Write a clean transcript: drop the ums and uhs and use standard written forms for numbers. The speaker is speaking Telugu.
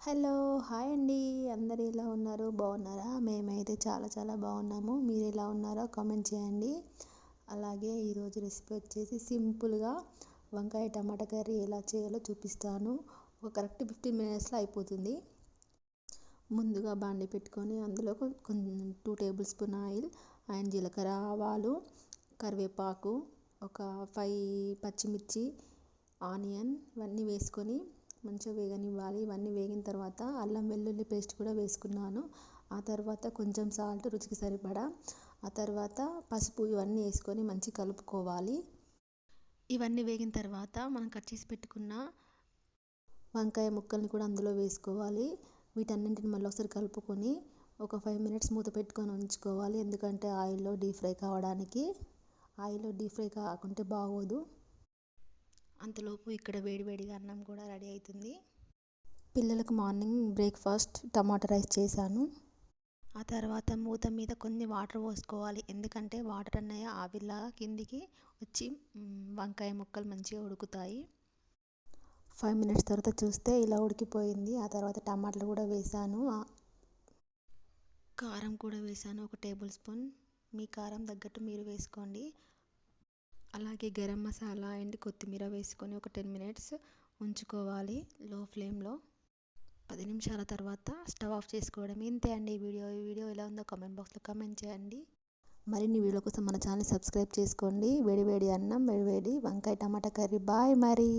హలో! హాయ్ అండి. అందరూ ఎలా ఉన్నారు? బాగున్నారా? మేమైతే చాలా చాలా బాగున్నాము. మీరు ఎలా ఉన్నారో కామెంట్ చేయండి. అలాగే ఈరోజు రెసిపీ వచ్చేసి సింపుల్గా వంకాయ టమాటా కర్రీ ఎలా చేయాలో చూపిస్తాను. ఒక కరెక్ట్ 15 మినిట్స్లో అయిపోతుంది. ముందుగా బాండి పెట్టుకొని అందులో కొంచెం 2 టేబుల్ స్పూన్ ఆయిల్ అండ్ జీలకర్ర, ఆవాలు, కరివేపాకు, ఒక 5 పచ్చిమిర్చి, ఆనియన్ ఇవన్నీ వేసుకొని మంచిగా వేగనివ్వాలి. ఇవన్నీ వేగిన తర్వాత అల్లం వెల్లుల్లి పేస్ట్ కూడా వేసుకున్నాను. ఆ తర్వాత కొంచెం సాల్ట్ రుచికి సరిపడా, ఆ తర్వాత పసుపు ఇవన్నీ వేసుకొని మంచిగా కలుపుకోవాలి. ఇవన్నీ వేగిన తర్వాత మనం కట్ చేసి పెట్టుకున్న వంకాయ ముక్కల్ని కూడా అందులో వేసుకోవాలి. వీటన్నింటిని మళ్ళీ ఒకసారి కలుపుకొని ఒక 5 మినిట్స్ మూత పెట్టుకొని ఉంచుకోవాలి. ఎందుకంటే ఆయిల్లో డీప్ ఫ్రై కావడానికి. ఆయిల్లో డీప్ ఫ్రై కాకుంటే బాగోదు. అంతలోపు ఇక్కడ వేడివేడిగా అన్నం కూడా రెడీ అవుతుంది. పిల్లలకు మార్నింగ్ బ్రేక్ఫాస్ట్ టమాటా రైస్ చేశాను. ఆ తర్వాత మూత మీద కొన్ని వాటర్ పోసుకోవాలి. ఎందుకంటే వాటర్ అన్నయ్య ఆవిరిలా కిందికి వచ్చి వంకాయ ముక్కలు మంచిగా ఉడుకుతాయి. 5 మినిట్స్ తర్వాత చూస్తే ఇలా ఉడికిపోయింది. ఆ తర్వాత టమాటాలు కూడా వేసాను. కారం కూడా వేసాను, 1 టేబుల్ స్పూన్. మీ కారం తగ్గట్టు మీరు వేసుకోండి. అలాగే గరం మసాలా అండ్ కొత్తిమీర వేసుకొని ఒక 10 మినిట్స్ ఉంచుకోవాలి లో ఫ్లేమ్లో. 10 నిమిషాల తర్వాత స్టవ్ ఆఫ్ చేసుకోవడం. ఇంతే అండి ఈ వీడియో ఎలా ఉందో కామెంట్ బాక్స్లో కామెంట్ చేయండి. మరిన్ని వీడియోల కోసం మన ఛానల్ సబ్స్క్రైబ్ చేసుకోండి. వేడి వేడి అన్నం, వేడి వేడి వంకాయ టమాటా కర్రీ. బాయ్ మరి.